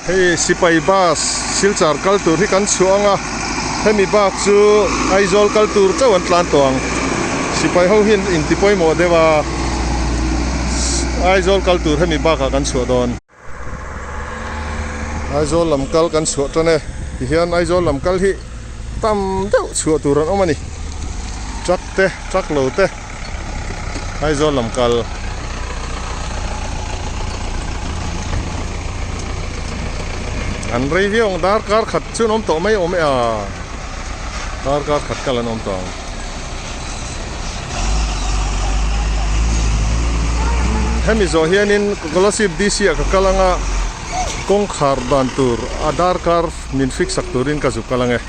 Hei sipai bus silchar kaltur hi kan chuanga hemi bak chu aizol kaltur chawan tlan tawang sipai ho hin intipoi mo dewa aizol kaltur hemi baka kan chu don aizol lamkal kan chu tane hian aizol lamkal hi tam deuh chu turan omani truck lo te aizol lamkal an rei viong dar kar khat chu nom to mai om a dar kar khat kala nom to hemi zo hianin golasip dc ka kalanga kong khar dan tur adar kar min fix sak turin ka zu kalange